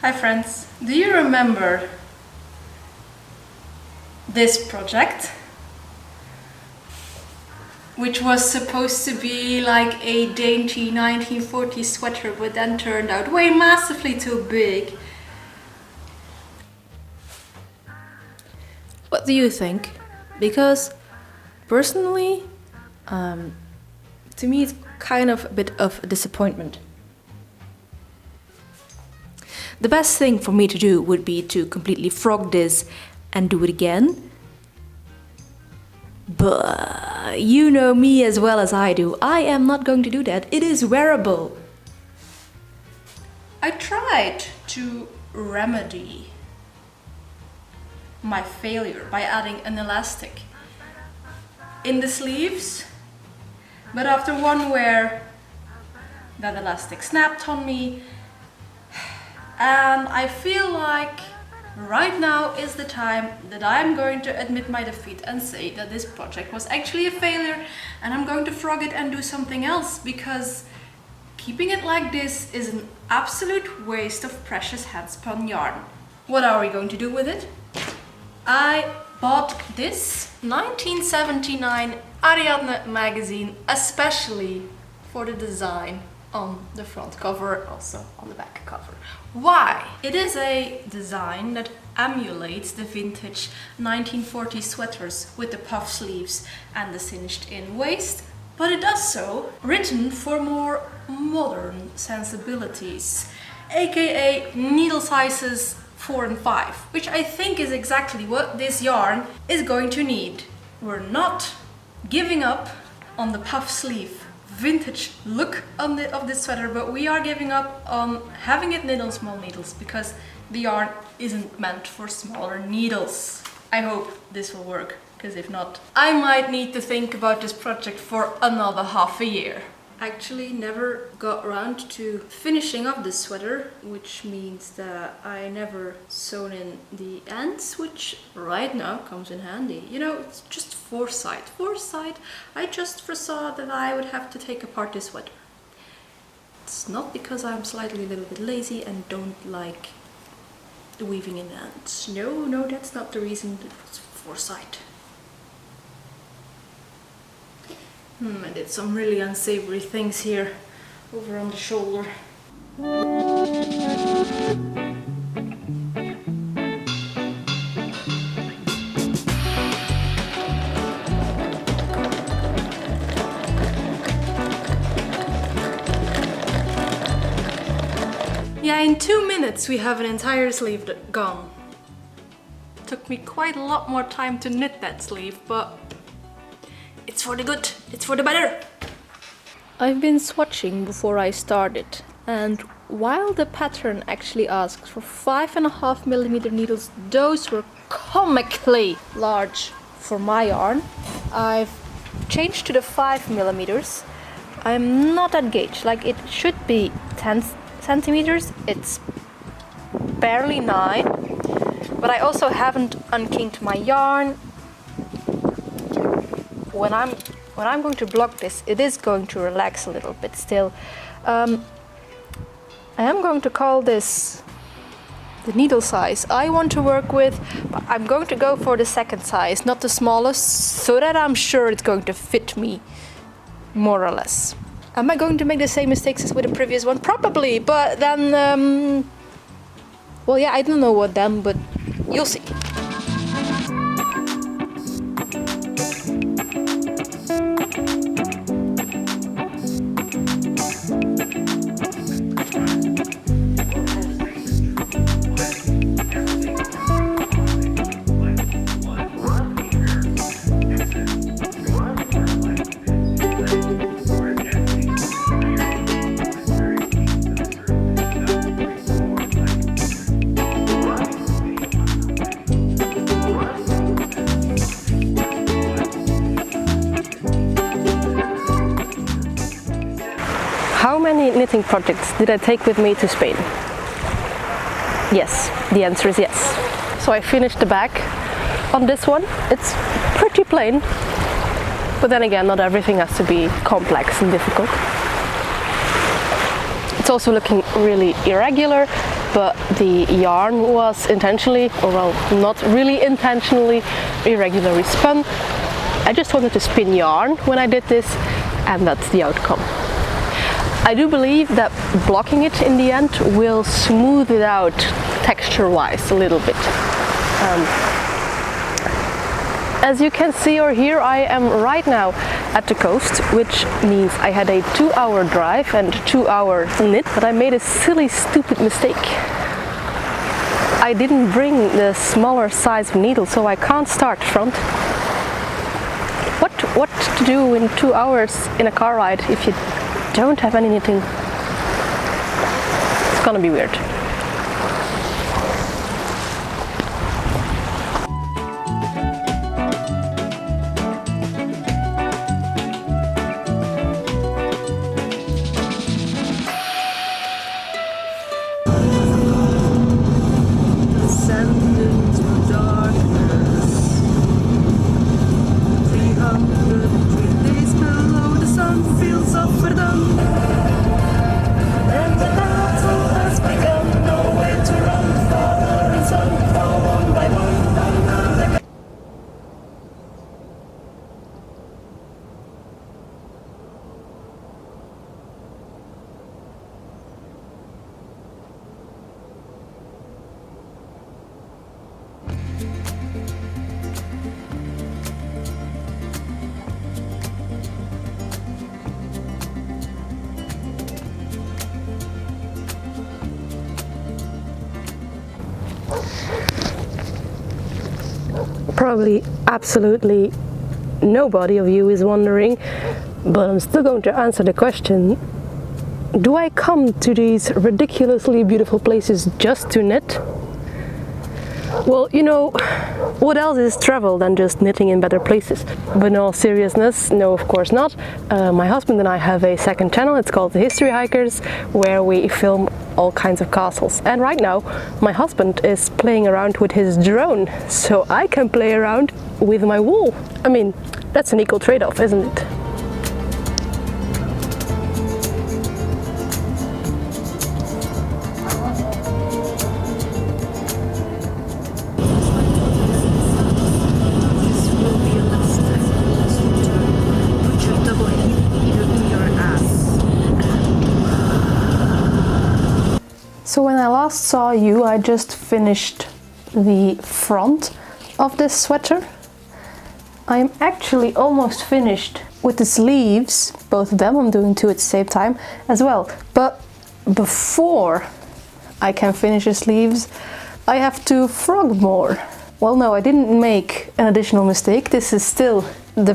Hi friends, do you remember this project? Which was supposed to be like a dainty 1940s sweater, but then turned out way massively too big. What do you think? Because personally, to me it's kind of a bit of a disappointment. The best thing for me to do would be to completely frog this and do it again. But you know me as well as I do. I am not going to do that. It is wearable. I tried to remedy my failure by adding an elastic in the sleeves, but after one wear that elastic snapped on me, and I feel like right now is the time that I'm going to admit my defeat and say that this project was actually a failure, and I'm going to frog it and do something else, because keeping it like this is an absolute waste of precious handspun yarn. What are we going to do with it? I bought this 1979 Ariadne magazine especially for the design on the front cover, also on the back cover. Why? It is a design that emulates the vintage 1940s sweaters with the puff sleeves and the cinched in waist, but it does so written for more modern sensibilities, aka needle sizes 4 and 5, which I think is exactly what this yarn is going to need. We're not giving up on the puff sleeve vintage look of this sweater, but we are giving up on having it knit on small needles because the yarn isn't meant for smaller needles. I hope this will work, because if not, I might need to think about this project for another half a year. Actually never got around to finishing up this sweater, which means that I never sewn in the ends, which right now comes in handy. You know, it's just foresight. I just foresaw that I would have to take apart this sweater. It's not because I'm slightly a little bit lazy and don't like the weaving in the ends. No, that's not the reason. It was foresight. I did some really unsavory things here, over on the shoulder. Yeah, in 2 minutes we have an entire sleeve gone. Took me quite a lot more time to knit that sleeve, but it's for the good, it's for the better. I've been swatching before I started, and while the pattern actually asks for 5.5mm needles, those were comically large for my yarn. I've changed to the 5mm. I'm not at gauge, like it should be 10 centimeters, it's barely 9, but I also haven't unkinked my yarn. When I'm going to block this, it is going to relax a little bit still. I am going to call this the needle size I want to work with, but I'm going to go for the second size, not the smallest, so that I'm sure it's going to fit me, more or less. Am I going to make the same mistakes as with the previous one? Probably, but then, well, yeah, I don't know what then, but you'll see. How many knitting projects did I take with me to Spain? Yes, the answer is yes. So I finished the back on this one. It's pretty plain, but then again, not everything has to be complex and difficult. It's also looking really irregular, but the yarn was intentionally, or well, not really intentionally, irregularly spun. I just wanted to spin yarn when I did this, and that's the outcome. I do believe that blocking it in the end will smooth it out texture-wise a little bit. As you can see or hear, I am right now at the coast, which means I had a 2-hour drive and 2-hour knit, but I made a silly, stupid mistake. I didn't bring the smaller size of needle, so I can't start front. What to do in 2 hours in a car ride if you don't have any knitting? It's gonna be weird. Probably absolutely nobody of you is wondering, but I'm still going to answer the question. Do I come to these ridiculously beautiful places just to knit? Well, you know, what else is travel than just knitting in better places? But in all seriousness, no, of course not. My husband and I have a second channel, it's called The History Hikers, where we film all kinds of castles. And right now, my husband is playing around with his drone, so I can play around with my wool. I mean, that's an equal trade-off, isn't it? So when I last saw you, I just finished the front of this sweater. I am actually almost finished with the sleeves, both of them. I'm doing two at the same time as well. But before I can finish the sleeves, I have to frog more. Well, no, I didn't make an additional mistake. This is still the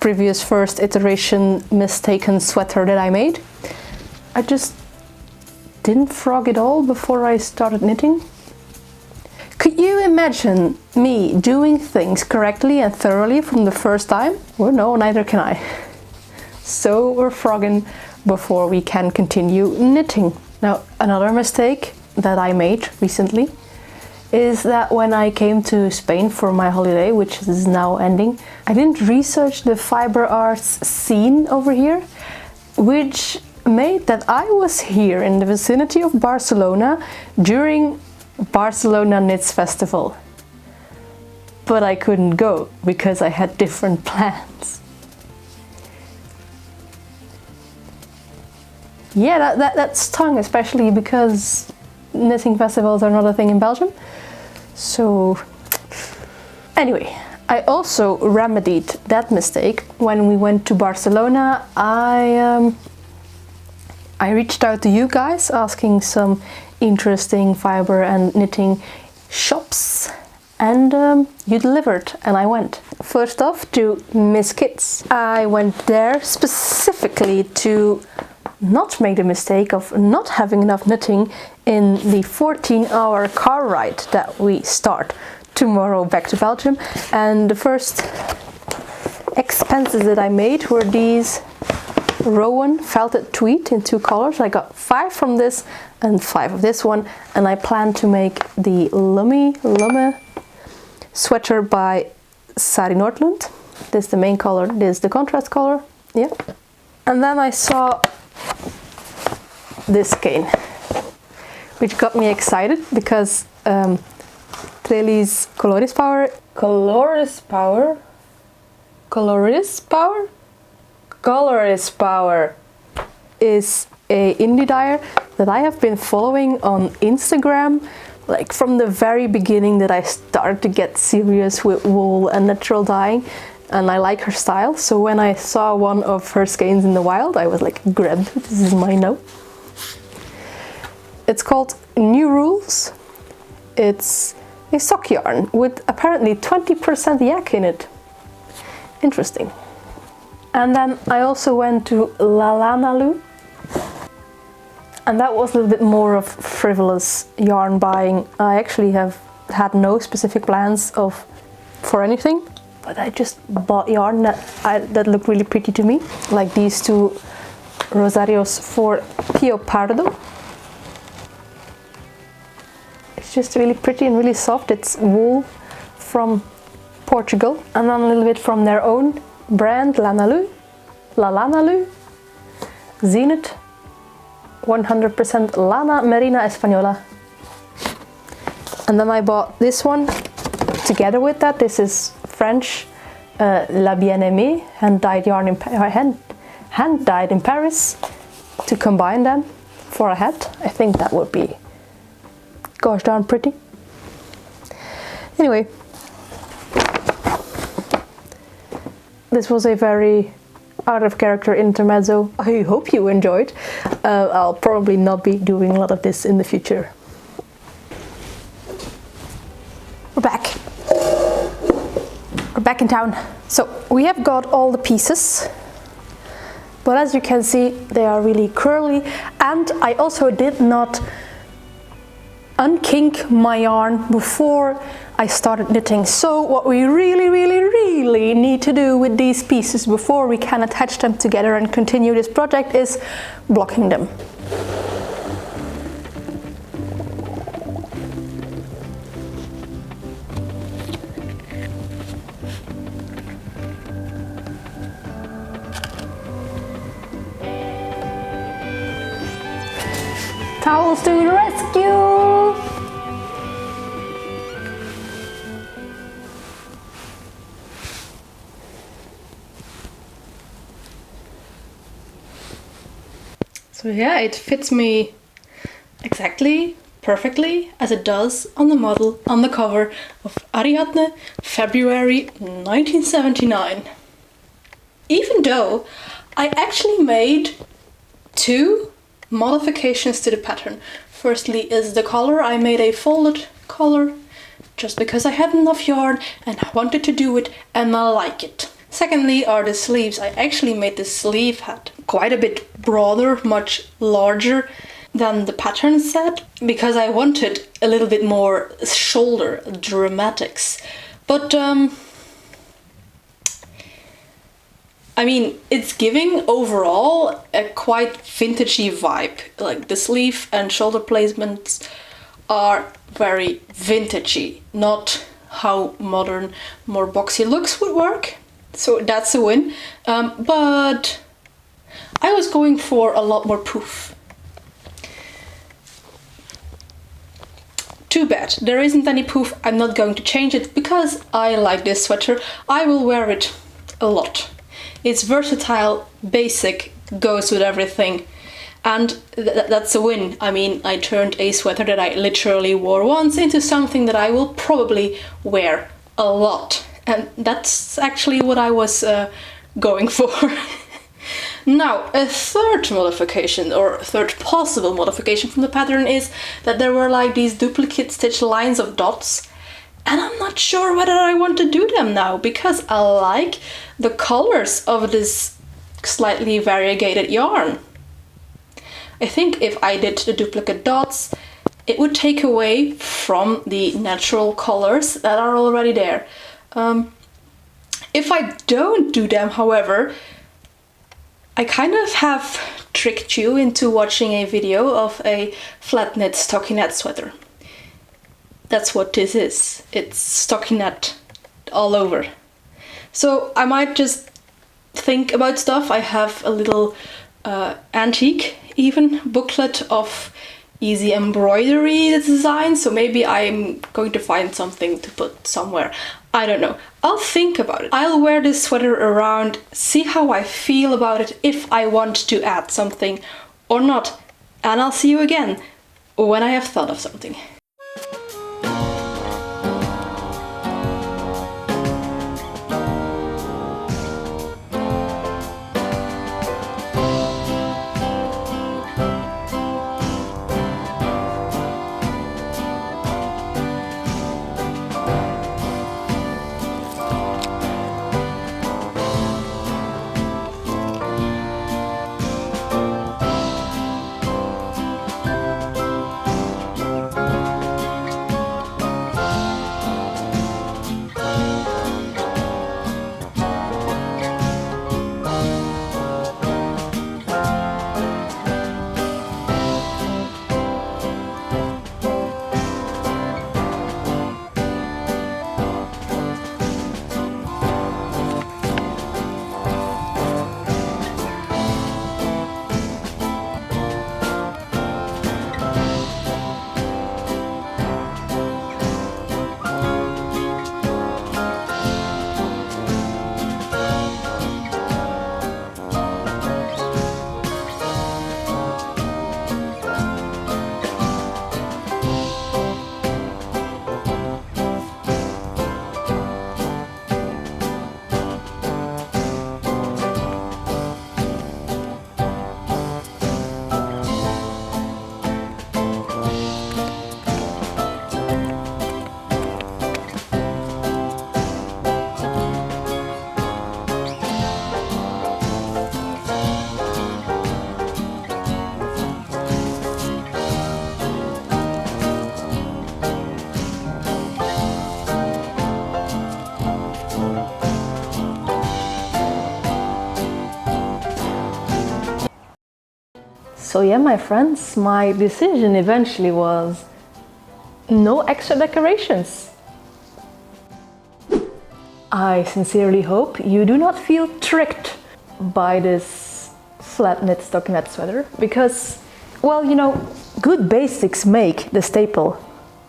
previous first iteration mistaken sweater that I made. I just didn't frog it all before I started knitting. Could you imagine me doing things correctly and thoroughly from the first time? Well, no, neither can I. So we're frogging before we can continue knitting. Now, another mistake that I made recently is that when I came to Spain for my holiday, which is now ending, I didn't research the fiber arts scene over here, which made that I was here in the vicinity of Barcelona during Barcelona Knits Festival. But I couldn't go because I had different plans. Yeah, that stung, especially because knitting festivals are not a thing in Belgium. So anyway, I also remedied that mistake. When we went to Barcelona, I reached out to you guys asking some interesting fiber and knitting shops, and you delivered, and I went. First off, to Miss Kits. I went there specifically to not make the mistake of not having enough knitting in the 14-hour car ride that we start tomorrow back to Belgium. And the first expenses that I made were these Rowan felted tweed in 2 colors. I got 5 from this and 5 of this one, and I plan to make the Lumme sweater by Sari Nordlund. This is the main color, this is the contrast color. Yeah. And then I saw this skein, which got me excited because Trelli's Coloris Power is a indie dyer that I have been following on Instagram, like from the very beginning that I started to get serious with wool and natural dyeing, and I like her style. So when I saw one of her skeins in the wild, I was like, grab, this is mine now. It's called New Rules. It's a sock yarn with apparently 20% yak in it. Interesting. And then I also went to Lalanalu, and that was a little bit more of frivolous yarn buying. I actually have had no specific plans for anything, but I just bought yarn that looked really pretty to me, like these two Rosarios for Pio Pardo. It's just really pretty and really soft. It's wool from Portugal, and then a little bit from their own brand, Lalanalu, Zenith, 100% Lana Merina Española. And then I bought this one together with that. This is French La Bien-Aimée, hand-dyed yarn hand-dyed in Paris, to combine them for a hat. I think that would be gosh darn pretty. Anyway, this was a very out of character intermezzo. I hope you enjoyed. I'll probably not be doing a lot of this in the future. We're back. We're back in town. So we have got all the pieces, but as you can see, they are really curly, and I also did not unkink my yarn before I started knitting. So what we really need to do with these pieces before we can attach them together and continue this project is blocking them. Towels to the rescue! So yeah, it fits me exactly, perfectly, as it does on the model on the cover of Ariadne, February 1979. Even though I actually made two modifications to the pattern. Firstly is the collar. I made a folded collar just because I had enough yarn and I wanted to do it and I like it. Secondly are the sleeves. I actually made the sleeve hat quite a bit broader, much larger than the pattern said, because I wanted a little bit more shoulder dramatics. But I mean, it's giving overall a quite vintagey vibe. Like the sleeve and shoulder placements are very vintagey, not how modern, more boxy looks would work. So that's a win. But I was going for a lot more poof. Too bad, there isn't any poof. I'm not going to change it because I like this sweater. I will wear it a lot. It's versatile, basic, goes with everything, and that's a win. I mean, I turned a sweater that I literally wore once into something that I will probably wear a lot, and that's actually what I was going for. Now, a third modification, or third possible modification from the pattern is that there were like these duplicate stitch lines of dots. And I'm not sure whether I want to do them now, because I like the colors of this slightly variegated yarn. I think if I did the duplicate dots, it would take away from the natural colors that are already there. If I don't do them, however, I kind of have tricked you into watching a video of a flat knit stockinette sweater. That's what this is. It's stockinette all over. So I might just think about stuff. I have a little antique even booklet of easy embroidery design, so maybe I'm going to find something to put somewhere. I don't know. I'll think about it. I'll wear this sweater around, see how I feel about it, if I want to add something or not. And I'll see you again when I have thought of something. So yeah, my friends, my decision eventually was no extra decorations. I sincerely hope you do not feel tricked by this flat knit stockinette sweater because, well, you know, good basics make the staple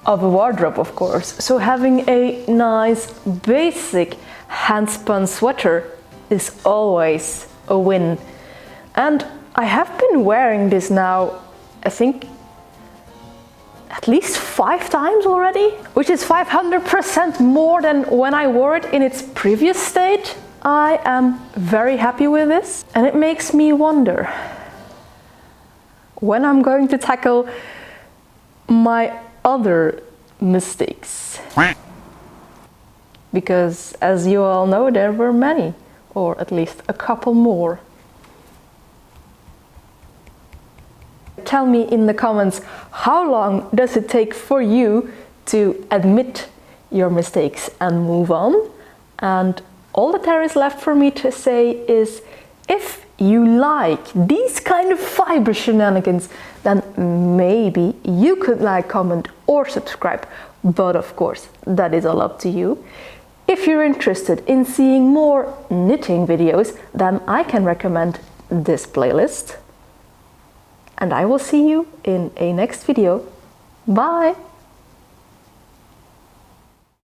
of a wardrobe, of course. So having a nice basic handspun sweater is always a win. And I have been wearing this now, I think, at least 5 times already, which is 500% more than when I wore it in its previous state. I am very happy with this, and it makes me wonder when I'm going to tackle my other mistakes. Because as you all know, there were many, or at least a couple more. Tell me in the comments, how long does it take for you to admit your mistakes and move on? And all that there is left for me to say is, if you like these kind of fiber shenanigans, then maybe you could like, comment or subscribe. But of course, that is all up to you. If you're interested in seeing more knitting videos, then I can recommend this playlist. And I will see you in a next video. Bye!